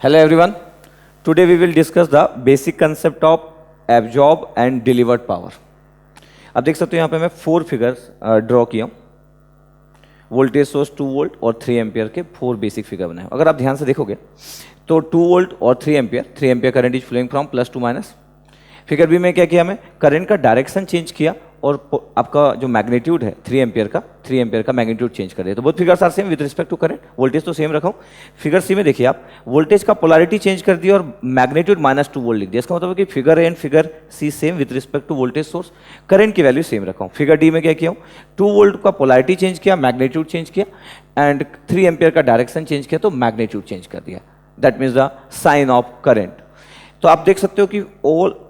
Hello everyone. Today we will discuss the basic concept of absorb and delivered power. आप देख सकते हो यहाँ पे मैं 4 फिगर्स ड्रॉ किया हूँ. वोल्टेज सोर्स 2 वोल्ट और 3 एम्पियर के 4 बेसिक फिगर बनाए. अगर आप ध्यान से देखोगे तो 2 वोल्ट और 3 ampere current is flowing from plus to minus. Figure B में क्या किया, हमें करंट का डायरेक्शन चेंज किया और आपका जो मैग्नीट्यूड है 3 एम्पियर का मैग्नीट्यूड चेंज कर दिया. तो both figures are same with respect to current. Voltage तो सेम रखा हूं. फिगर सी में देखिए आप, वोल्टेज का पोलैरिटी चेंज कर दिया और मैग्नीट्यूड -2 वोल्ट लिख दिया. इसका मतलब है कि figure A and figure C same with respect to voltage source. Current की वैल्यू सेम रखा हूं. फिगर डी में क्या किया हूं, 2 वोल्ट का पोलैरिटी चेंज किया, मैग्नीट्यूड चेंज किया एंड 3 एम्पियर का डायरेक्शन चेंज किया तो मैग्नीट्यूड चेंज कर दिया. That means the sign of current. तो आप देख सकते हो कि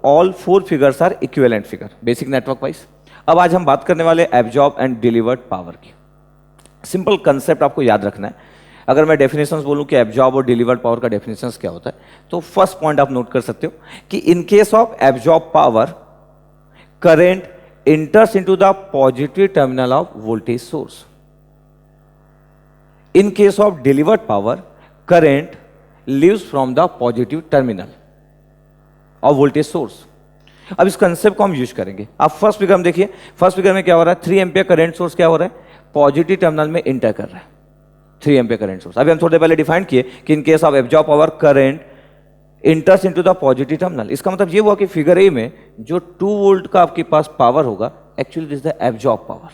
all 4 figures are equivalent figure basic network wise. अब आज हम बात करने वाले एब्जॉर्ब एंड डिलीवर्ड पावर की. सिंपल कंसेप्ट आपको याद रखना है. अगर मैं डेफिनेशंस बोलूं कि एब्जॉर्ब और डिलीवर्ड पावर का डेफिनेशंस क्या होता है, तो फर्स्ट पॉइंट आप नोट कर सकते हो कि in case of absorb power, current इंटर्स into the positive terminal of voltage source. In case of delivered power, current leaves from the positive terminal of voltage source. अब इस कंसेप्ट को हम use करेंगे. आप फर्स्ट फिगर में देखिए, first figure में क्या हो रहा है, 3 एम्पियर करंट सोर्स क्या हो रहा है, पॉजिटिव टर्मिनल में इंटर कर रहा है. 3 एम्पियर करंट सोर्स. अभी हम थोड़े पहले डिफाइन किए कि in case of absorb power, current इंटर्स into the positive terminal. इसका मतलब ये हुआ कि फिगर ए में जो 2 वोल्ट का आपके पास पावर होगा, actually this the absorb power.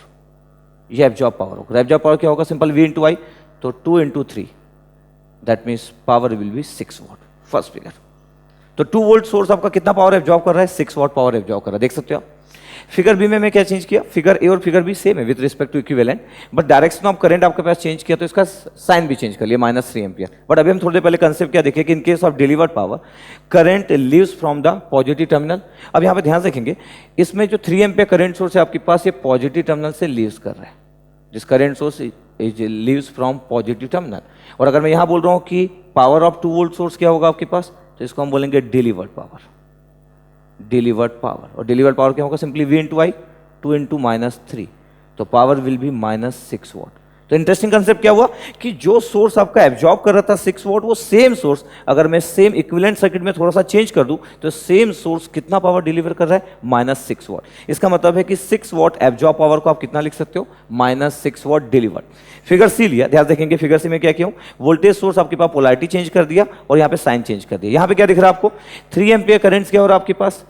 ये एब्जॉर्ब पावर होगा. एब्जॉर्ब पावर क्या होगा, सिंपल V इंटू आई. तो 2 into 3, that means power will B 6 what. First figure. तो 2 वोल्ट सोर्स आपका कितना पावर एब्जॉर्ब कर रहा है, 6 वॉट पावर एब्जॉर्ब कर रहा है. देख सकते हो आप. फिगर बी में मैं क्या चेंज किया, फिगर ए और फिगर बी सेम है with respect to equivalent, but direction of current आपके पास चेंज किया तो इसका साइन भी चेंज कर लिया, -3 एम्पियर. बट अभी हम थोड़ी देर पहले कंसेप्ट क्या देखे कि in case of delivered power, current leaves from the positive terminal. अब यहाँ पे ध्यान रखेंगे, इसमें जो 3 एम्पियर करंट सोर्स है आपके पास, ये पॉजिटिव टर्मिनल से लीव्स कर रहा है. This current source is leaves from positive terminal. और अगर मैं यहाँ बोल रहा हूँ कि पावर ऑफ 2 वोल्ट सोर्स क्या होगा आपके पास, तो इसको हम बोलेंगे डिलीवर्ड पावर. Delivered power. और डिलीवर्ड पावर क्या होगा, simply V into I, 2 into -3. तो पावर विल बी -6 वॉट. तो इंटरेस्टिंग कंसेप्ट क्या हुआ कि जो सोर्स आपका एब्जॉर्ब कर रहा था 6 वॉट, वो सेम सोर्स अगर मैं सेम इक्विवेलेंट सर्किट में थोड़ा सा चेंज कर दूं तो सेम सोर्स कितना पावर डिलीवर कर रहा है, -6 वॉट. इसका मतलब है कि 6 वॉट एब्जॉर्ब पावर को आप कितना लिख सकते हो, -6 वॉट डिलीवर्ड. फिगर सी लिया, ध्यान देखेंगे फिगर सी में क्या किया, वोल्टेज सोर्स आपके पास पोलैरिटी चेंज कर दिया और यहाँ पे साइन चेंज कर दिया. यहाँ पे क्या दिख रहा है आपको, 3 एम्पियर करंट क्या हो रहा है आपके पास,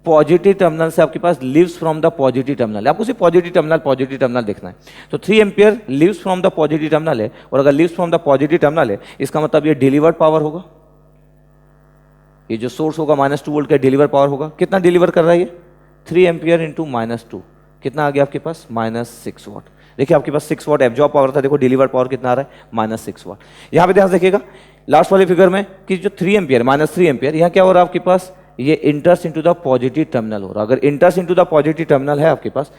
पॉजिटिव टर्मिनल से आपके पास leaves from the positive terminal. आपको सिर्फ पॉजिटिव टर्मिनल देखना है. तो 3 ampere leaves from the positive terminal है, और अगर leaves from the positive terminal है, इसका मतलब ये डिलीवर्ड पावर होगा. ये जो सोर्स होगा -2 वोल्ट का डिलीवर पावर होगा. कितना डिलीवर कर रहा है ये, 3 एम्पियर इंटू -2, कितना आ गया आपके पास, -6 वॉट. देखिए आपके पास 6 वॉट एब्जॉर्ब पावर था, देखो डिलीवर पावर कितना आ रहा है, -6 वॉट. यहाँ पे ध्यान देखिएगा लास्ट वाले फिगर में कि जो 3 एम्पियर -3 एम्पियर, यहाँ क्या हो रहा है आपके पास, ये इंटर्स इनटू द पॉजिटिव टर्मिनल हो रहा है. अगर इंटर्स इनटू द पॉजिटिव टर्मिनल है आपके पास,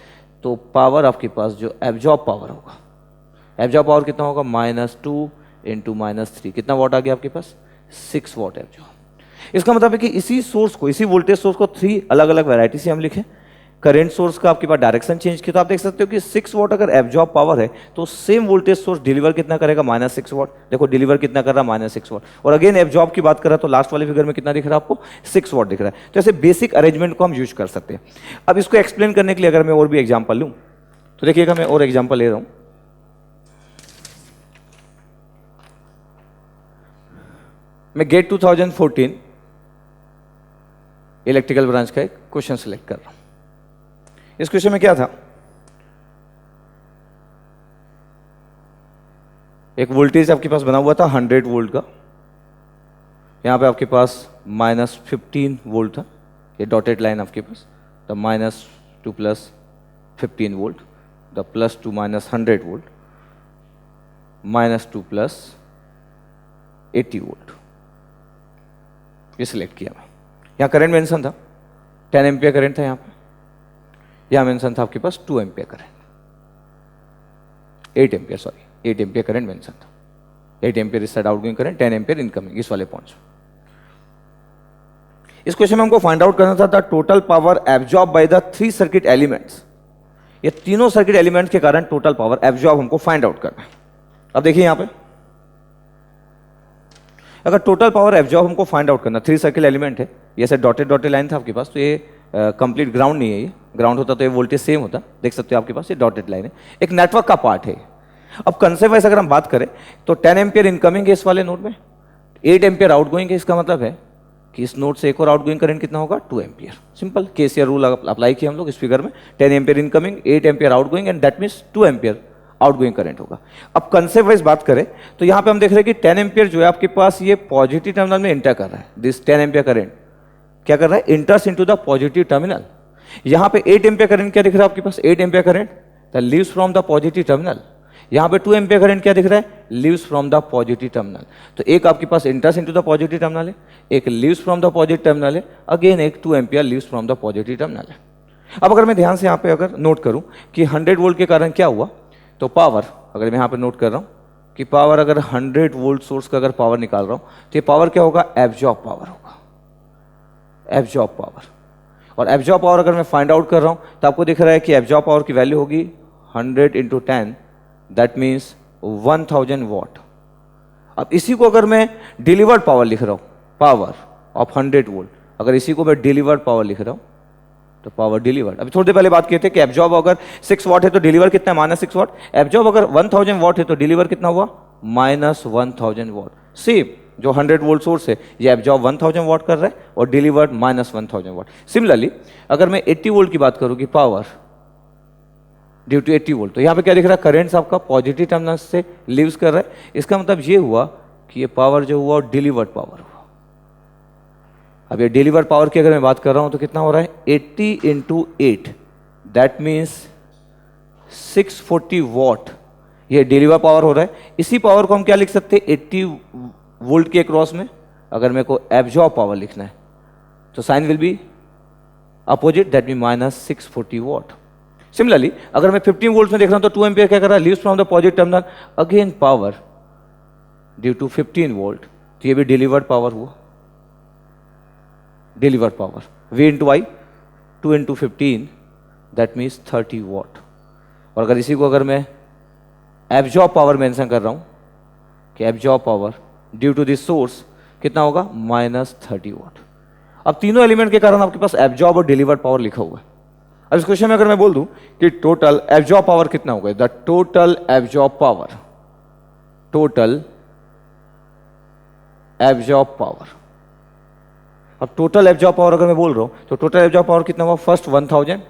तो पावर आपके पास जो एब्जॉर्ब पावर होगा, एब्जॉर्ब पावर कितना होगा, -2 इंटू -3, कितना वॉट आ गया आपके पास, 6 वॉट एब्जॉर्ब. इसका मतलब है कि इसी सोर्स को, इसी वोल्टेज सोर्स को 3 अलग अलग वैरायटी से हम लिखें. करंट सोर्स का आपके पास डायरेक्शन चेंज किया तो आप देख सकते हो कि 6 वॉट अगर एब्जॉर्ब पावर है तो सेम वोल्टेज सोर्स डिलीवर कितना करेगा, -6 वॉट. देखो डिलीवर कितना कर रहा है, -6 वॉट. और अगेन एब्जॉर्ब की बात कर रहा है तो लास्ट वाले फिगर में कितना दिख रहा है आपको, 6 वॉट दिख रहा है. तो ऐसे बेसिक अरेंजमेंट को हम यूज कर सकते हैं. अब इसको एक्सप्लेन करने के लिए अगर मैं और भी एग्जाम्पल लूँ तो देखिएगा, मैं और एग्जाम्पल ले रहा हूँ. मैं गेट 2014 इलेक्ट्रिकल ब्रांच का एक क्वेश्चन सिलेक्ट कर रहा हूँ. इस क्वेश्चन में क्या था, एक वोल्टेज आपके पास बना हुआ था 100 वोल्ट का. यहां पे आपके पास -15 वोल्ट था. ये डॉटेड लाइन आपके पास, the -2 plus 15 volt, the +2 -100 volt, -2 plus 80 volt. ये सिलेक्ट किया मैं. यहां करंट मेंशन था 10 एम्पियर करंट था. यहां मेंशन था आपके पास 2 ampere current, 8 ampere current mention था. 8 एम्पियर इस side outgoing current, 10 ampere incoming, इस वाले पॉइंट्स. इस क्वेश्चन में हमको फाइंड आउट करना था the total power absorb by the 3 circuit elements. ये तीनों सर्किट एलिमेंट्स के कारण टोटल पावर एब्जॉर्ब हमको फाइंड आउट करना है. अब देखिए यहां पे अगर टोटल पावर एब्जॉर्ब हमको फाइंड आउट करना, 3 सर्किल एलिमेंट है, ये ऐसे डॉटेड डॉटेड लाइन था आपके पास, तो ये कंप्लीट ग्राउंड नहीं है, ये ग्राउंड होता तो ये वोल्टेज सेम होता, देख सकते हो आपके पास ये डॉटेड लाइन है, एक नेटवर्क का पार्ट है। अब कंसेप्ट वाइज अगर हम बात करें तो 10 एम्पियर इनकमिंग है इस वाले नोड में, 8 एम्पियर आउटगोइंग है, इसका मतलब है कि इस नोड से एक और आउटगोइंग करंट कितना होगा, 2 ampere. Simple KCR rule apply किया हम लोग इस फिगर में, 10 ampere incoming, 8 ampere outgoing and that means 2 ampere outgoing current होगा। अब कंसेप्ट वाइज बात करें तो यहां पे हम देख रहे हैं कि 10 एम्पियर जो है आपके पास ये पॉजिटिव टर्मिनल में इंटर कर रहा है, दिस 10 एम्पियर करंट क्या कर रहा है, इंटर्स इनटू द पॉजिटिव टर्मिनल। यहां पे 8 एम्पियर करंट क्या दिख रहा है आपके पास, 8 ampere current the leaves from the positive terminal. यहां पे 2 एम्पियर करंट क्या दिख रहा है, leaves from the positive terminal. तो एक आपके पास enters into the positive terminal है, एक leaves from the positive terminal है, अगेन एक 2 ampere leaves from the positive terminal है। अब अगर मैं ध्यान से यहां पे अगर नोट करूं कि 100 वोल्ट के कारण क्या हुआ, तो पावर अगर मैं यहां पे नोट कर रहा हूं कि पावर अगर 100 वोल्ट सोर्स का अगर पावर निकाल रहा हूं तो ये पावर क्या होगा, एब्जॉर्ब पावर होगा, एब्जॉर्ब पावर। और एब्जॉर्ब पावर अगर मैं फाइंड आउट कर रहा हूं तो आपको दिख रहा है कि एब्जॉर्ब पावर की वैल्यू होगी 100 इंटू 10, दैट मीन्स 1000 वॉट। अब इसी को अगर मैं डिलीवर्ड पावर लिख रहा हूं, पावर ऑफ 100 वोल्ट, अगर इसी को मैं डिलीवर्ड पावर लिख रहा हूं तो पावर डिलीवर्ड, अभी थोड़ी देर पहले बात किए थे कि एब्जॉर्ब अगर 6 वॉट है तो डिलीवर कितना है, -6 वॉट। एब्जॉर्ब अगर 1000 वॉट है तो डिलीवर कितना हुआ, -1000 वॉट। सेम जो 100 वोल्ट सोर्स है ये एब्जॉर्ब 1000 वॉट कर रहा है और डिलीवर्ड -1000 वॉट। सिमिलरली अगर मैं 80 वोल्ट की बात करूं कि पावर ड्यू टू 80 वोल्ट, तो यहां पे क्या दिख रहा है, करंट आपका पॉजिटिव टर्मिनल से लीव्स कर रहा है, इसका मतलब ये हुआ कि ये पावर जो हुआ डिलीवर्ड पावर हुआ। अब ये डिलीवर्ड पावर की अगर मैं बात कर रहा हूं तो कितना हो रहा है, 80 इंटू 8, दैट मीन्स 640 वॉट, ये डिलीवर पावर हो रहा है। इसी पावर को हम क्या लिख सकते हैं, 80 वोल्ट के क्रॉस में अगर मेरे को एब्जॉर्ब पावर लिखना है तो sign will be opposite, that mean -640 watt. Similarly अगर मैं 15 वोल्ट में देख रहा हूं तो 2 एम्पियर क्या कर रहा है, leaves from the positive terminal, again power due to 15 volt, तो ये भी डिलीवर्ड पावर हुआ, delivered power V into I, 2 into 15 that means 30 watt. और अगर इसी को अगर मैं एब्जॉर्ब पावर मेंशन कर रहा हूं कि absorb power due to this source कितना होगा, -30 वॉट। अब तीनों एलिमेंट के कारण आपके पास एब्जॉर्ब और डिलीवर्ड पावर लिखा हुआ है। अब इस क्वेश्चन में अगर मैं बोल दूं कि टोटल एब्जॉर्ब पावर कितना होगा, the total absorb power, total absorb power. अब टोटल एब्जॉर्ब पावर अगर मैं बोल रहा हूं तो टोटल एब्जॉर्ब पावर कितना हुआ, फर्स्ट 1000,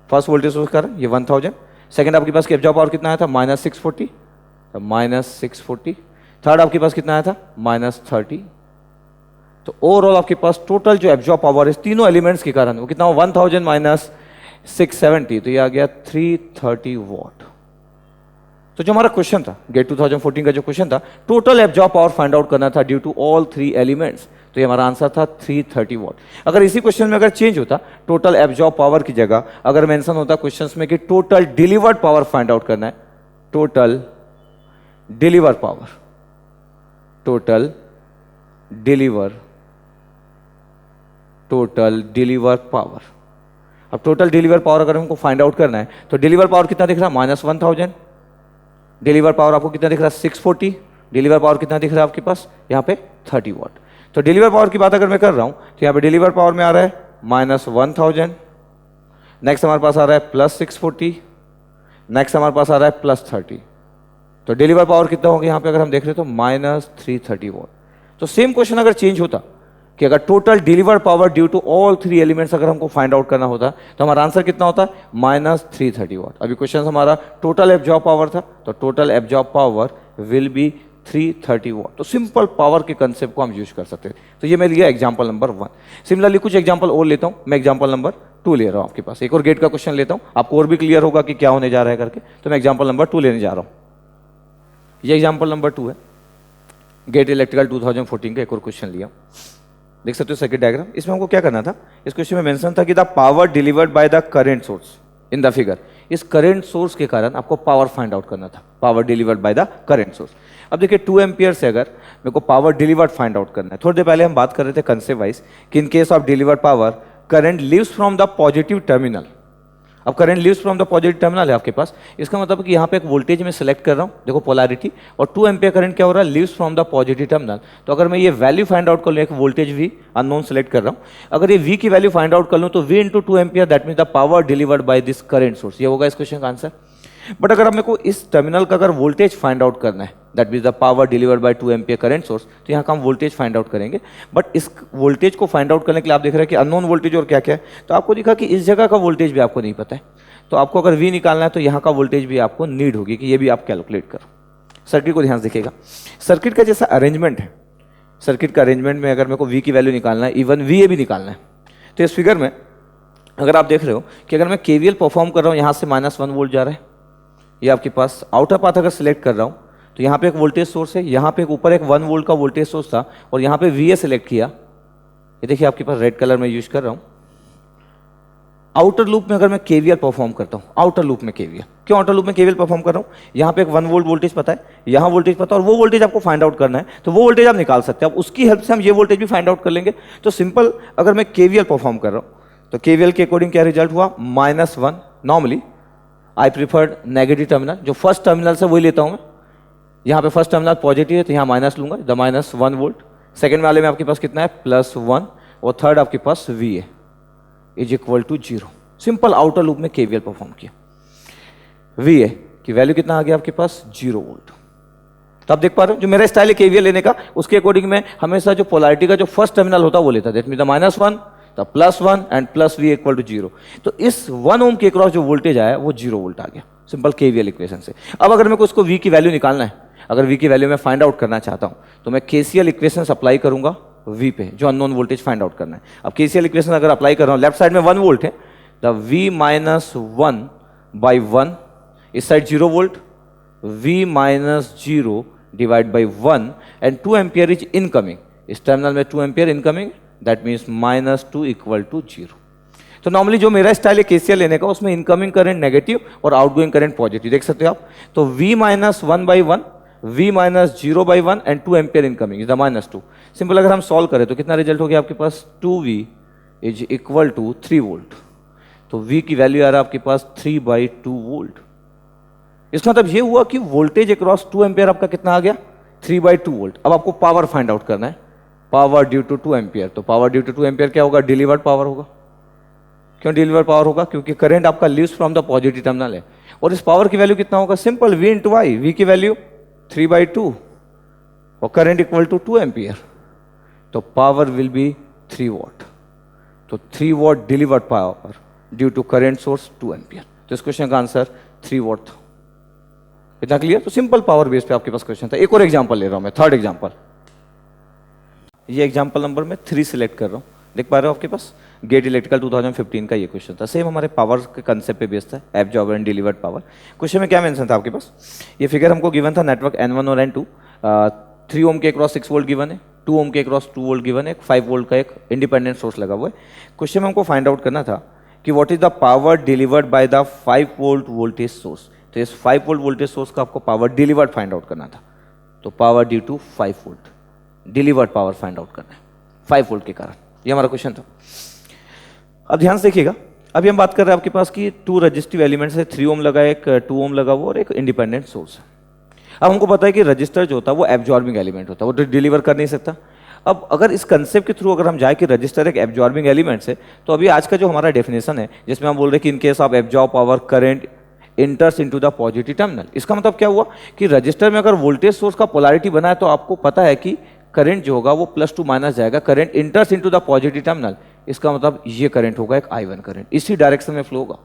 फर्स्ट वोल्टेज सोर्स कारण ये 1000, सेकंड आपके पास एब्जॉर्ब पावर कितना आया था, -640, तो -640, थर्ड आपके पास कितना आया था, -30। तो ओवरऑल आपके पास टोटल जो एब्जॉर्ब पावर है तीनों एलिमेंट्स के कारण वो कितना हुआ, 1000 माइनस 670, तो ये आ गया 330 वॉट। तो जो हमारा क्वेश्चन था गेट 2014 का जो क्वेश्चन था, total absorb power find out करना था ड्यू टू ऑल 3 एलिमेंट्स, तो ये हमारा आंसर था 330 वॉट। अगर इसी क्वेश्चन में अगर चेंज होता, टोटल एब्जॉर्ब पावर की जगह अगर मेंशन होता क्वेश्चंस में कि total delivered power find out करना है, total deliver power, total deliver power. अब टोटल डिलीवर पावर अगर हमको फाइंड आउट करना है तो डिलीवर पावर कितना दिख रहा है, -1000, डिलीवर पावर आपको कितना दिख रहा है, 640, डिलीवर पावर कितना दिख रहा है आपके पास यहाँ पे 30 वॉट। तो डिलीवर पावर की बात अगर मैं कर रहा हूं तो यहाँ पे डिलीवर पावर में आ रहा है -1000, नेक्स्ट हमारे पास आ रहा है +640, नेक्स्ट हमारे पास आ रहा है +30, तो डिलीवर पावर कितना होगा यहाँ पे अगर हम देख रहे तो -330 वॉट। तो सेम क्वेश्चन अगर चेंज होता कि अगर total deliver power due to all 3 elements अगर हमको फाइंड आउट करना होता तो हमारा आंसर कितना होता, -330 वॉट। अभी क्वेश्चन हमारा टोटल एब्जॉर्ब पावर था, तो total absorb power will B 330 what. तो सिंपल पावर के कंसेप्ट को हम यूज कर सकते हैं। तो ये मैं लिया एग्जांपल नंबर 1। सिमिलरली कुछ एग्जांपल और लेता हूं, मैं एग्जांपल नंबर 2 ले रहा हूं आपके पास, एक और गेट का क्वेश्चन लेता हूं, आपको और भी क्लियर होगा कि क्या होने जा रहा है करके। तो मैं एग्जांपल नंबर 2 लेने जा रहा हूं। ये एग्जांपल नंबर 2 है, गेट इलेक्ट्रिकल 2014 का एक और क्वेश्चन लिया, देख सकते हो सर्किट डायग्राम। इसमें हमको क्या करना था, इस क्वेश्चन में मेंशन था कि the power delivered by the current source in the figure, इस करंट सोर्स के कारण आपको पावर फाइंड आउट करना था, power delivered by the current source. अब देखिए 2 एम्पियर से अगर मेरे को पावर डिलीवर्ड फाइंड आउट करना है, थोड़ी देर पहले हम बात कर रहे थे कंसेप्ट वाइज कि in case of delivered power current leaves from the positive terminal. अब current leaves from the positive terminal है आपके पास, इसका मतलब कि यहाँ पे एक वोल्टेज मैं सिलेक्ट कर रहा हूँ, देखो पोलैरिटी, और 2 एम्पियर करंट क्या हो रहा है, leaves from the positive terminal. तो अगर मैं ये वैल्यू फाइंड आउट कर लूँ, एक वोल्टेज वी अननोन सेलेक्ट कर रहा हूँ, अगर ये वी की वैल्यू फाइंड आउट कर लूँ तो V into 2 ampere, that mean the power delivered by this current source, ये होगा इस क्वेश्चन का आंसर। बट अगर मेरे को इस टर्मिनल का अगर वोल्टेज फाइंड आउट करना है, that mean the power delivered bye 2 ampere current source, तो यहाँ का हम वोल्टेज फाइंड आउट करेंगे। बट इस वोल्टेज को फाइंड आउट करने के लिए आप देख रहे हैं कि अननोन वोल्टेज और क्या क्या है, तो आपको दिखा कि इस जगह का वोल्टेज भी आपको नहीं पता है, तो आपको अगर वी निकालना है तो यहाँ का वोल्टेज भी आपको नीड होगी कि ये भी आप कैलकुलेट करो। सर्किट को ध्यान से देखिएगा, सर्किट का जैसा अरेंजमेंट है, सर्किट का अरेंजमेंट में अगर मेरे को वी की वैल्यू निकालना है, इवन वी ए भी निकालना है, तो इस फिगर में अगर आप देख रहे हो कि अगर मैं केवीएल परफॉर्म कर रहा हूँ, यहाँ से -1 वोल्ट जा रहा है, ये आपके पास आउटर पाथ अगर सिलेक्ट कर रहा हूँ तो यहाँ पे एक वोल्टेज सोर्स है, यहाँ पे एक ऊपर एक 1 वोल्ट का वोल्टेज सोर्स था, और यहाँ पे वी ए सिलेक्ट किया, ये देखिए आपके पास रेड कलर में यूज कर रहा हूँ। आउटर लूप में अगर मैं केवीएल परफॉर्म करता हूँ, आउटर लूप में केवीएल, क्यों आउटर लूप में केवीएल परफॉर्म कर रहा हूँ, यहाँ पे एक 1 वोल्ट वोल्टेज पता है, यहाँ वोल्टेज पता है, और वो वोल्टेज आपको फाइंड आउट करना है, तो वो वोल्टेज आप निकाल सकते हैं, अब उसकी हेल्प से हम ये वोल्टेज भी फाइंड आउट कर लेंगे। तो सिंपल, अगर मैं केवीएल परफॉर्म कर रहा हूँ तो केवीएल के अकॉर्डिंग क्या रिजल्ट हुआ, -1। Normally I preferred negative terminal, जो फर्स्ट टर्मिनल से वही लेता हूँ मैं, यहाँ पे फर्स्ट टर्मिनल पॉजिटिव है तो यहाँ माइनस लूंगा, द -1 वोल्ट। सेकेंड वाले में आपके पास कितना है, +1, और थर्ड आपके पास V A is equal to 0। Simple outer loop में केवीएल परफॉर्म किया, वी ए की वैल्यू कितना आ गया आपके पास, 0 वोल्ट। तो आप देख पा रहे हो जो मेरा स्टाइल है केवीएल लेने का, उसके अकॉर्डिंग मैं हमेशा जो पोलैरिटी का जो फर्स्ट टर्मिनल होता है वो लेता, that mean the -1, the +1 and plus V equal to 0। तो इस 1 ओम के क्रॉस जो वोल्टेज आया वो 0 वोल्ट आ गया, सिंपल केवीएल इक्वेशन से। अब अगर मेरे को उसको वी की वैल्यू निकालना है, अगर वी की वैल्यू मैं फाइंड आउट करना चाहता हूं तो मैं केसीएल इक्वेशन अप्लाई करूंगा वी पे, जो अननोन वोल्टेज फाइंड आउट करना है। अब केसीएल इक्वेशन अगर अप्लाई कर रहा हूं, लेफ्ट साइड में 1 वोल्ट है, द वी -1/1, इस side 0 volt, V -0 divide by 1 and 2 ampere is incoming, इस टर्मिनल में 2 ampere incoming, that means -2 equal to 0। तो नॉर्मली जो मेरा स्टाइल है केसीएल लेने का, उसमें इनकमिंग करंट नेगेटिव और आउटगोइंग करंट पॉजिटिव, देख सकते हो आप। तो v -1/1, v -0/1 and 2 ampere incoming is the -2। Simple अगर हम सॉल्व करें तो कितना रिजल्ट हो गया आपके पास, 2v is equal to 3 volt. तो v की वैल्यू आ रहा है आपके पास 3/2 वोल्ट। इसका मतलब ये हुआ कि वोल्टेज अक्रॉस 2 एम्पियर आपका कितना आ गया, 3/2 वोल्ट। अब आपको पावर फाइंड आउट करना है, पावर ड्यू टू 2 एम्पियर। तो पावर ड्यू टू 2 एम्पियर क्या होगा, डिलीवर्ड पावर होगा। क्यों डिलीवर्ड पावर होगा, क्योंकि करंट आपका leaves from the positive terminal है, और इस पावर की वैल्यू कितना होगा, simple v into I, V की वैल्यू 3/2 और करंट इक्वल टू 2 एम्पियर, तो पावर विल बी 3 वॉट। तो 3 watt delivered power due to current source 2 ampere. तो इस क्वेश्चन का आंसर 3 वॉट था। इतना क्लियर। तो सिंपल पावर बेस पे आपके पास क्वेश्चन था। एक और एग्जांपल ले रहा हूं मैं, थर्ड एग्जांपल। ये एग्जांपल नंबर मैं 3 सिलेक्ट कर रहा हूं, देख पा रहे हो आपके पास गेट इलेक्ट्रिकल 2015 का ये क्वेश्चन था। सेम हमारे पावर के कंसेप्ट पे बेस्ड था, absorber and delivered power. Question में क्या मेंशन था आपके पास, ये फिगर हमको गिवन था, नेटवर्क N1 और N2, 3 ओम के क्रॉस 6 वोल्ट गिवन है, 2 ओम के क्रॉस 2 वोल्ट गिवन है, 5 वोल्ट का एक इंडिपेंडेंट सोर्स लगा हुआ है। क्वेश्चन में हमको फाइंड आउट करना था कि what is the power delivered by the 5 volt voltage source. तो इस 5 वोल्ट वोल्टेज सोर्स का आपको पावर डिलीवर्ड फाइंड आउट करना था। तो power due to 5 volt, delivered power find out करना है 5 वोल्ट के कारण, ये हमारा क्वेश्चन था। अब ध्यान से देखिएगा, अभी हम बात कर रहे हैं आपके पास कि 2 रजिस्टिव एलिमेंट्स है, 3 ओम लगा है, एक 2 ओम लगा हुआ और एक इंडिपेंडेंट सोर्स है। अब हमको पता है कि रजिस्टर जो होता है वो एब्जॉर्बिंग एलिमेंट होता है, वो डिलीवर कर नहीं सकता। अब अगर इस कंसेप्ट के थ्रू अगर हम जाए कि रजिस्टर एक एब्जॉर्बिंग एलिमेंट्स है, तो अभी आज का जो हमारा डेफिनेशन है जिसमें हम बोल रहे हैं कि in case of absorb power current इंटर्स into the positive terminal, इसका मतलब क्या हुआ कि रजिस्टर में अगर वोल्टेज सोर्स का पोलैरिटी बना है तो आपको पता है कि करंट जो होगा वो प्लस टू माइनस जाएगा, current इंटर्स into the positive terminal. इसका मतलब ये करंट होगा एक I1 करंट, इसी डायरेक्शन में फ्लो होगा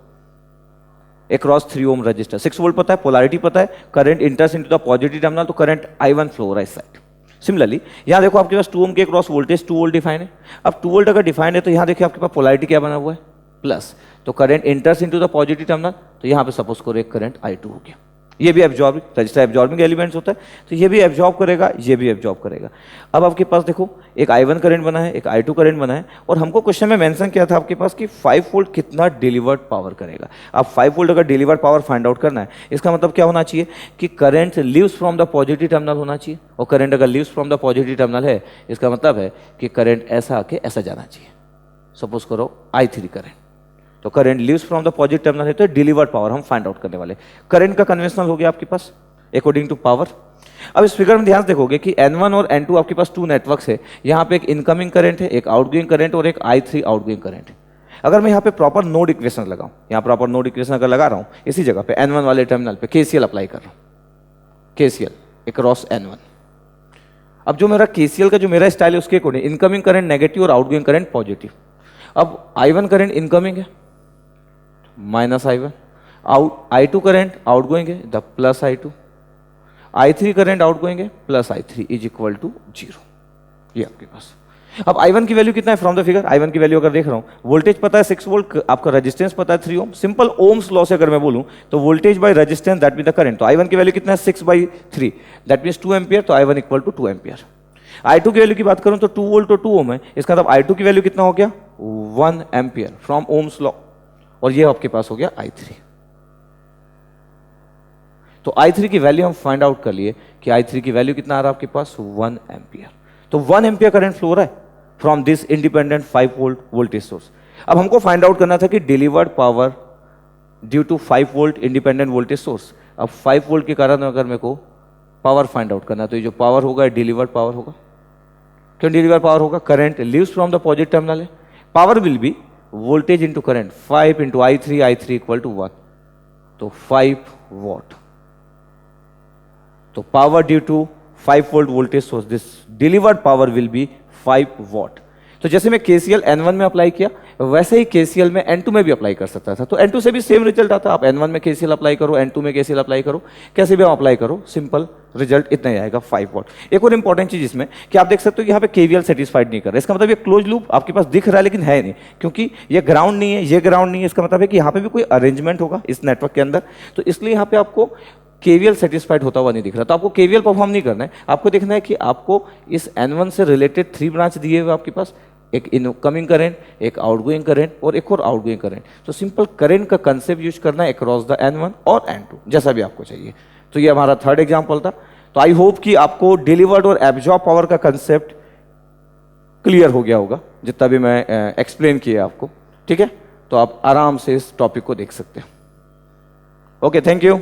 अक्रॉस 3 ओम रजिस्टर। 6 वोल्ट पता है, पोलैरिटी पता है, current इंटर्स into the positive terminal, तो करंट I1 फ्लो हो रहा है इस साइड। सिमिलरली यहाँ देखो आपके पास 2 ओम के क्रॉस वोल्टेज 2 वोल्ट डिफाइन है। अब 2 वोल्ट अगर डिफाइन है तो यहाँ देखिए आपके पास पोलैरिटी क्या बना हुआ है, प्लस, तो current इंटर्स into the positive terminal, तो यहाँ पे सपोज करो एक करंट I2 हो गया। ये भी एब्जॉर्बिंग, रजिस्टर एब्जॉर्बिंग एलिमेंट्स होता है, तो ये भी एब्जॉर्ब करेगा, ये भी एब्जॉर्ब करेगा। अब आपके पास देखो एक I1 करंट बना है, एक I2 करंट बना है, और हमको क्वेश्चन में मेंशन किया था आपके पास कि 5 वोल्ट कितना डिलीवर्ड पावर करेगा। अब 5 वोल्ट अगर डिलीवर्ड पावर फाइंड आउट करना है, इसका मतलब क्या होना चाहिए कि current leaves from the positive terminal होना चाहिए, और करंट अगर leaves from the positive terminal है, इसका मतलब है कि करंट ऐसा आके ऐसा जाना चाहिए। सपोज करो I3 करंट, तो current leaves from the positive terminal है तो डिलीवर्ड पावर हम फाइंड आउट करने वाले। करंट का कन्वेंशनल हो गया आपके पास अकॉर्डिंग टू पावर। अब इस फिगर में ध्यान से देखोगे कि N1 और N2 आपके पास टू नेटवर्क्स है। यहाँ पे एक इनकमिंग करंट है, एक आउटगोइंग करंट और एक I3 आउटगोइंग करंट है। अगर मैं यहाँ पे प्रॉपर नोड इक्वेशन लगाऊं, यहाँ प्रॉपर नोड इक्वेशन अगर लगा रहा हूँ इसी जगह पे N1 वाले टर्मिनल पे KCL अप्लाई कर रहा हूँ, KCL अक्रॉस N1। अब जो मेरा KCL का जो मेरा स्टाइल है उसके अकॉर्डिंग इनकमिंग करंट नेगेटिव और आउटगोइंग करंट पॉजिटिव। अब I1 करंट इनकमिंग है minus I1, I2 current outgoing है the plus I2, I3 current outgoing है plus I3 is equal to 0। ये आपके पास। अब I1 की वैल्यू कितना है फ्रॉम द फिगर? I1 की वैल्यू अगर देख रहा हूं, वोल्टेज पता है 6 वोल्ट, आपका रेजिस्टेंस पता है 3 ओम। सिंपल ओम्स लॉ से अगर मैं बोलूं तो voltage by resistance that mean the current. तो I1 की वैल्यू कितना है 6/3 दैट मीन्स 2 एम्पियर। तो I1 equal to 2 ampere. I2 की वैल्यू की बात करूं तो 2 वोल्ट और 2 ओम है, इसका मतलब I2 की वैल्यू कितना हो गया 1 एम्पियर फ्रॉम ओम्स लॉ। और ये आपके पास हो गया I3। तो I3 की वैल्यू हम फाइंड आउट कर लिए कि I3 की वैल्यू कितना आ रहा है आपके पास 1 एम्पियर। तो 1 एम्पियर करंट फ्लो हो रहा है from this independent 5 volt voltage source. अब हमको फाइंड आउट करना था कि delivered power due to 5 volt independent voltage source. अब 5 वोल्ट के कारण अगर मेरे को पावर फाइंड आउट करना तो ये जो पावर होगा डिलीवर्ड पावर होगा। क्यों डिलीवर्ड पावर होगा? Current leaves from the positive terminal है, power will be voltage into current 5 into I3 equal to 1, तो 5 वॉट। तो power due to 5 volt voltage source this delivered power will be 5 watt. तो जैसे मैं KCL N1 में apply किया वैसे ही KCL में N2 में भी अप्लाई कर सकता था। तो N2 से भी सेम रिजल्ट आता। आप N1 में KCL अप्लाई करो, N2 में KCL अप्लाई करो, कैसे भी आप अप्लाई करो, सिंपल रिजल्ट इतना ही आएगा 5 वॉट। एक और इंपॉर्टेंट चीज इसमें कि आप देख सकते हो कि यहाँ पे KVL सेटिस्फाइड नहीं कर रहा है। इसका मतलब ये क्लोज लूप आपके पास दिख रहा है लेकिन है नहीं, क्योंकि ये ग्राउंड नहीं है, ये ग्राउंड नहीं है। इसका मतलब है कि यहाँ पे भी कोई अरेंजमेंट होगा इस नेटवर्क के अंदर, तो इसलिए यहाँ पे आपको KVL सेटिस्फाइड होता हुआ नहीं दिख रहा। तो आपको KVL परफॉर्म नहीं करना है, आपको देखना है कि आपको इस N1 से रिलेटेड 3 ब्रांच दिए हुए आपके पास, एक इनकमिंग करंट, एक आउटगोइंग करंट और एक और आउटगोइंग करंट। तो सिंपल करंट का कंसेप्ट यूज करना है अक्रॉस द N1 और N2 जैसा भी आपको चाहिए। तो ये हमारा थर्ड एग्जाम्पल था। तो आई होप कि आपको डिलीवर्ड और एब्जॉर्ब पावर का कंसेप्ट क्लियर हो गया होगा जितना भी मैं एक्सप्लेन किया आपको। ठीक है, तो आप आराम से इस टॉपिक को देख सकते हैं। Okay, thank you.